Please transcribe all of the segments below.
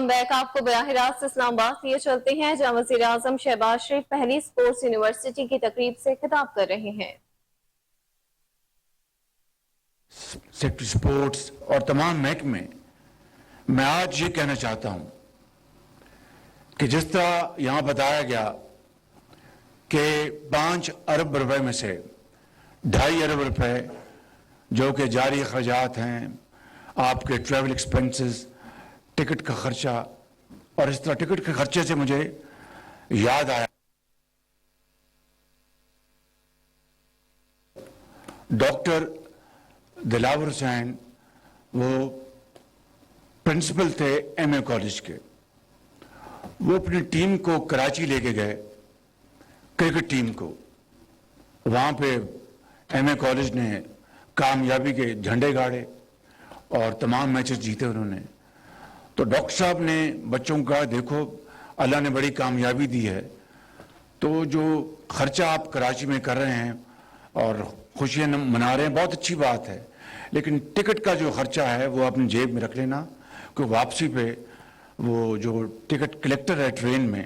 Welcome back. आपको बराह रास्त इस्लामाबाद लिए चलते हैं जहां वज़ीर आज़म शहबाज शरीफ पहली स्पोर्ट्स यूनिवर्सिटी की तकरीब से खिताब कर रहे हैं। सेक्टर स्पोर्ट्स और तमाम महकमे, मैं आज ये कहना चाहता हूं कि जिस तरह यहां बताया गया कि 5 अरब रुपए में से 2.5 अरब रुपए जो कि जारी खर्चात हैं, आपके ट्रैवल एक्सपेंसेस, टिकट का खर्चा, और इस तरह टिकट के खर्चे से मुझे याद आया डॉक्टर दिलावर हुसैन, वो प्रिंसिपल थे एमए कॉलेज के। वो अपनी टीम को कराची लेके गए, क्रिकेट टीम को। वहां पे एमए कॉलेज ने कामयाबी के झंडे गाड़े और तमाम मैचेस जीते उन्होंने। तो डॉक्टर साहब ने बच्चों को कहा, देखो अल्लाह ने बड़ी कामयाबी दी है, तो जो खर्चा आप कराची में कर रहे हैं और खुशियां मना रहे हैं, बहुत अच्छी बात है, लेकिन टिकट का जो खर्चा है वो अपनी जेब में रख लेना, क्योंकि वापसी पे वो जो टिकट कलेक्टर है ट्रेन में,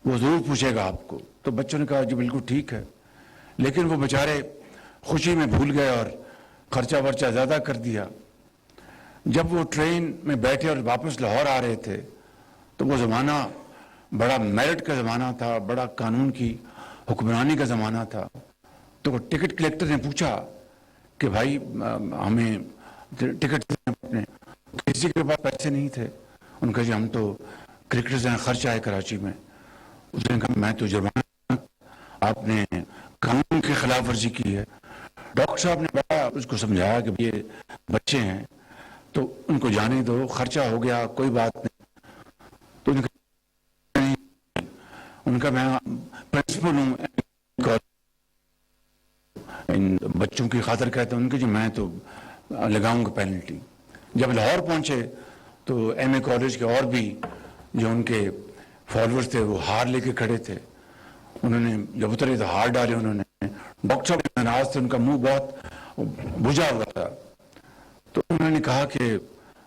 वो ज़रूर पूछेगा आपको। तो बच्चों ने कहा जी बिल्कुल ठीक है, लेकिन वो बेचारे खुशी में भूल गए और खर्चा वर्चा ज़्यादा कर दिया। जब वो ट्रेन में बैठे और वापस लाहौर आ रहे थे, तो वो ज़माना बड़ा मेरिट का ज़माना था, बड़ा कानून की हुक्मरानी का ज़माना था। तो टिकट कलेक्टर ने पूछा कि भाई हमें टिकट अपने, किसी के पास पैसे नहीं थे। उनका जी हम तो क्रिकेटर्स हैं, खर्चा है कराची में। उसने कहा मैं तो जुर्माना, आपने कानून की खिलाफ वर्जी की है। डॉक्टर साहब ने बड़ा उसको समझाया कि ये बच्चे हैं तो उनको जाने दो, खर्चा हो गया, कोई बात नहीं। तो उनका मैं प्रिंसिपल हूँ, इन बच्चों की खातिर कहते हैं, उनके जी मैं तो लगाऊंगा पेनल्टी। जब लाहौर पहुंचे तो एमए कॉलेज के और भी जो उनके फॉलोअर्स थे वो हार लेके खड़े थे। उन्होंने जब उतरे तो हार डाले उन्होंने। डॉक्टर साहब नाराज थे, उनका मुंह बहुत बुझा हुआ था। तो उन्होंने कहा कि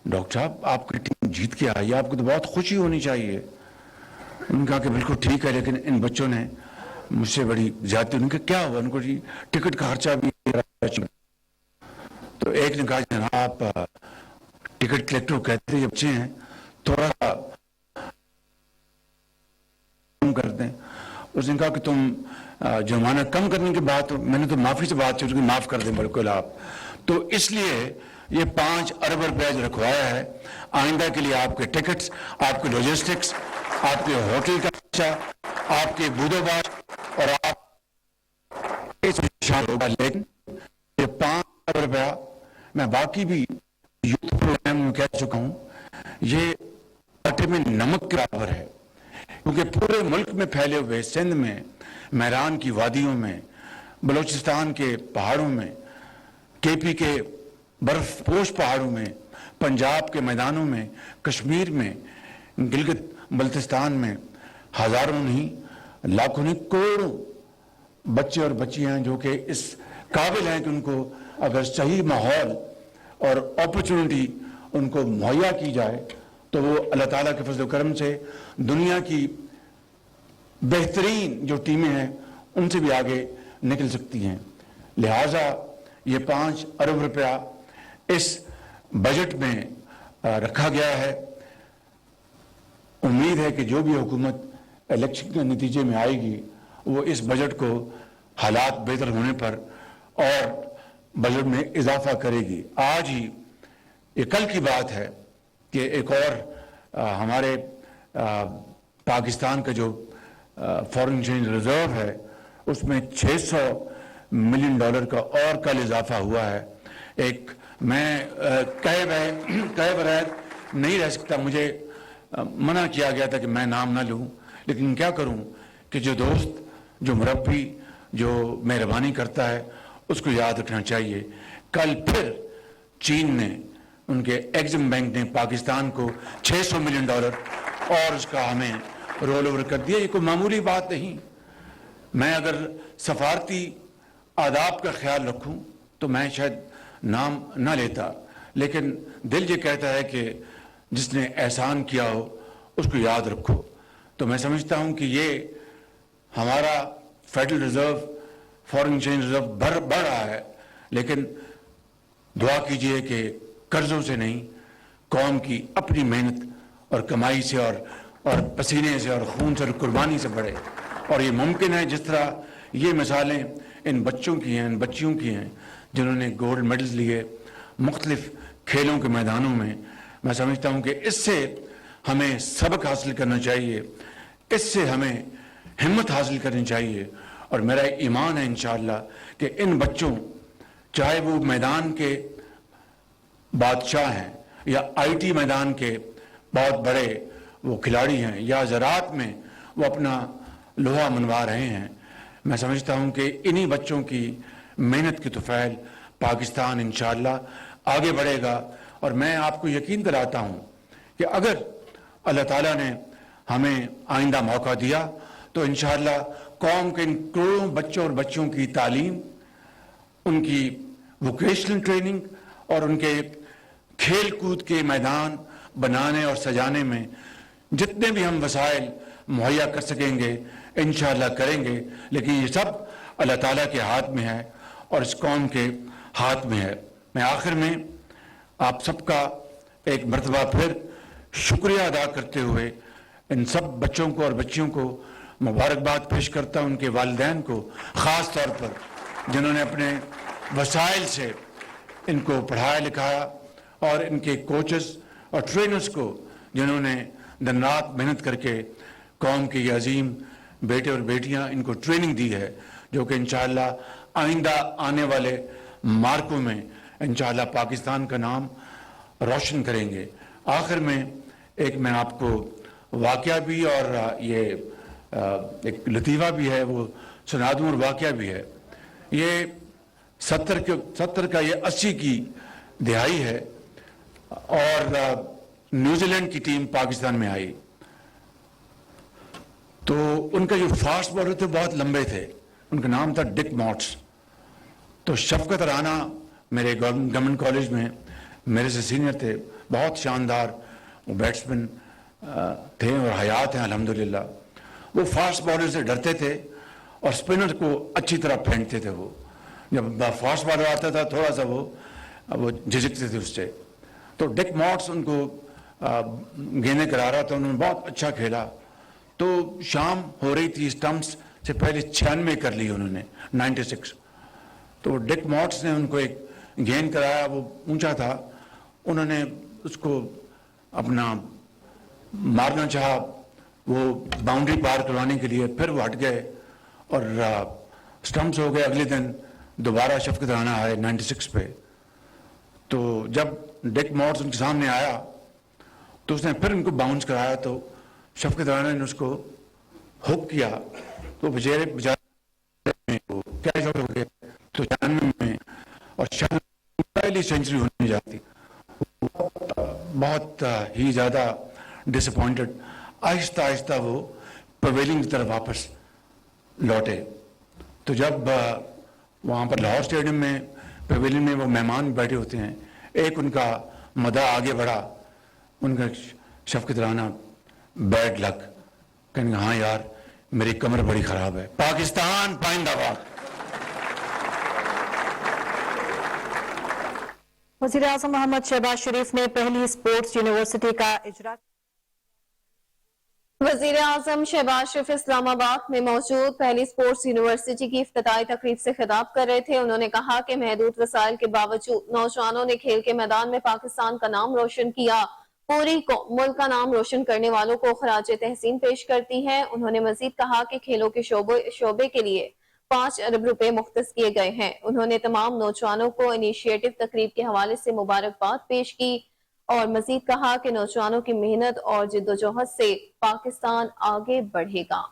डॉक्टर साहब आपकी टीम जीत के आई है, आपको तो बहुत खुशी होनी चाहिए। उन्होंने कहा कि बिल्कुल ठीक है, लेकिन इन बच्चों ने मुझसे बड़ी ज्यादती। उनके क्या हुआ? उनको जी टिकट का खर्चा भी। तो एक ने कहा जनाब आप टिकट कलेक्टर कहते हैं बच्चे हैं, थोड़ा सा कम कर दें। उसने कहा कि तुम जुर्माना कम करने की बात, मैंने तो माफी से बात की, माफ कर दें बिल्कुल आप। तो इसलिए ये 5 अरब रुपया जो रखवाया है, आइंदा के लिए आपके टिकट्स, आपके लॉजिस्टिक्स, आपके होटल का खर्चा, आपके बूदोबाज और आप इस होगा। लेकिन ये 5 अरब रुपया मैं बाकी भी यूथ प्रोग्राम में कह चुका हूं, ये आटे में नमक के बराबर है, क्योंकि पूरे मुल्क में फैले हुए सिंध में, मैरान की वादियों में, बलूचिस्तान के पहाड़ों में, केपी के बर्फ पोश पहाड़ों में, पंजाब के मैदानों में, कश्मीर में, गिलगित बल्तिस्तान में हजारों नहीं, लाखों नहीं, करोड़ों बच्चे और बच्चियां हैं जो कि इस काबिल हैं कि उनको अगर सही माहौल और अपॉर्चुनिटी उनको मुहैया की जाए तो वो अल्लाह ताला के फजल करम से दुनिया की बेहतरीन जो टीमें हैं उनसे भी आगे निकल सकती हैं। लिहाजा ये 5 अरब रुपया इस बजट में रखा गया है। उम्मीद है कि जो भी हुकूमत इलेक्शन के नतीजे में आएगी वो इस बजट को हालात बेहतर होने पर और बजट में इजाफा करेगी। आज ही ये कल की बात है कि एक और हमारे पाकिस्तान का जो फॉरेन एक्सचेंज रिजर्व है उसमें $600 मिलियन का और कल इजाफा हुआ है। एक मैं कहे बगैर नहीं रह सकता, मुझे मना किया गया था कि मैं नाम ना लूं, लेकिन क्या करूं कि जो दोस्त, जो मुरब्बी, जो मेहरबानी करता है उसको याद रखना चाहिए। कल फिर चीन ने, उनके एग्जिम बैंक ने पाकिस्तान को $600 मिलियन और उसका हमें रोल ओवर कर दिया। ये कोई मामूली बात नहीं। मैं अगर सफारती आदाब का ख्याल रखूं तो मैं शायद नाम ना लेता, लेकिन दिल ये कहता है कि जिसने एहसान किया हो उसको याद रखो। तो मैं समझता हूं कि ये हमारा federal reserve, foreign exchange reserve बढ़ रहा है, लेकिन दुआ कीजिए कि कर्जों से नहीं, कौम की अपनी मेहनत और कमाई से और पसीने से और खून से और कुर्बानी से बढ़े। और ये मुमकिन है, जिस तरह ये मिसालें इन बच्चों की हैं, इन बच्चियों की हैं जिन्होंने गोल्ड मेडल्स लिए मुख्तलिफ खेलों के मैदानों में। मैं समझता हूँ कि इससे हमें सबक हासिल करना चाहिए, इससे हमें हिम्मत हासिल करनी चाहिए। और मेरा ईमान है इंशाअल्लाह कि इन बच्चों, चाहे वो मैदान के बादशाह हैं या आईटी मैदान के बहुत बड़े वो खिलाड़ी हैं या ज़राअत में वो अपना लोहा मनवा रहे हैं, मैं समझता हूं कि इन्हीं बच्चों की मेहनत की तुफैल पाकिस्तान इंशाअल्लाह आगे बढ़ेगा। और मैं आपको यकीन दिलाता हूं कि अगर अल्लाह ताला ने हमें आइंदा मौका दिया तो इंशाअल्लाह कौम के इन करोड़ों बच्चों और बच्चियों की तालीम, उनकी वोकेशनल ट्रेनिंग और उनके खेल कूद के मैदान बनाने और सजाने में जितने भी हम वसाइल मुहैया कर सकेंगे इंशाअल्लाह करेंगे। लेकिन ये सब अल्लाह ताला के हाथ में है और इस कौम के हाथ में है। मैं आखिर में आप सबका एक मरतबा फिर शुक्रिया अदा करते हुए इन सब बच्चों को और बच्चियों को मुबारकबाद पेश करता हूँ, उनके वालिदैन को ख़ास तौर पर जिन्होंने अपने वसाइल से इनको पढ़ाया लिखाया, और इनके कोचेस और ट्रेनर्स को जिन्होंने दिन रात मेहनत करके कौम के ये अजीम बेटे और बेटियां इनको ट्रेनिंग दी है, जो कि इंशाअल्लाह आइंदा आने वाले मार्कों में इंशाअल्लाह पाकिस्तान का नाम रोशन करेंगे। आखिर में एक मैं आपको वाक़या भी और ये एक लतीफ़ा भी है वो सुना दूँ, और वाक़या भी है। ये 70 का ये 80 की दिहाई है और न्यूजीलैंड की टीम पाकिस्तान में आई, तो उनका जो फास्ट बॉलर थे बहुत लंबे थे, उनका नाम था डिक मॉट्स। तो शफकत राना मेरे गवर्नमेंट कॉलेज में मेरे से सीनियर थे, बहुत शानदार बैट्समैन थे और हयात हैं अल्हम्दुलिल्लाह। वो फास्ट बॉलर से डरते थे और स्पिनर को अच्छी तरह फेंकते थे। वो जब फास्ट बॉलर आता था थोड़ा सा वो झिझकते थे उससे। तो डिक मॉट्स उनको गेंदें करा रहा था, उन्होंने बहुत अच्छा खेला। तो शाम हो रही थी, स्टंप्स से पहले 96 कर ली उन्होंने, 96। तो डिक मॉट्स ने उनको एक गेंद कराया, वो ऊंचा था, उन्होंने उसको अपना मारना चाहा वो बाउंड्री पार करवाने के लिए, फिर वो हट गए और स्टंप्स हो गए। अगले दिन दोबारा शफकत राना आए 96 पे। तो जब डिक मॉट्स उनके सामने आया तो उसने फिर उनको बाउंस कराया, तो शफकत राना ने उसको हुक किया, तो बेचारे कैच आउट हो गए। तो 96 में और शायद पहली सेंचुरी होने जाती, बहुत ही ज़्यादा डिसअपॉइंटेड। आहिस्ता आहिस्ता वो पवेलियन की तरफ वापस लौटे। तो जब वहाँ पर लाहौर स्टेडियम में पवेलियन में वो मेहमान बैठे होते हैं, एक उनका मदा आगे बढ़ा, उनका शफकत राना बैड लक, कहेंगे हाँ यार मेरी कमर बड़ी ख़राब है, पाकिस्तान पाइंदाबाद। वज़ीर आज़म मोहम्मद शहबाज शरीफ ने पहली स्पोर्ट्स यूनिवर्सिटी का इजरा। वज़ीर आज़म शहबाज शरीफ इस्लामाबाद में मौजूद पहली स्पोर्ट्स यूनिवर्सिटी की इफ्तिताई तकरीब से खिताब कर रहे थे। उन्होंने कहा कि महदूद वसाइल के बावजूद नौजवानों ने खेल के मैदान में पाकिस्तान का नाम रोशन किया। पूरी मुल्क का नाम रोशन करने वालों को खराज तहसीन पेश करती है। उन्होंने मजीद कहा कि खेलों के शोबे के लिए 5 अरब रुपए मुख्तस किए गए हैं। उन्होंने तमाम नौजवानों को इनिशिएटिव तकरीब के हवाले से मुबारकबाद पेश की और मजीद कहा कि नौजवानों की मेहनत और जिद्दोजहद से पाकिस्तान आगे बढ़ेगा।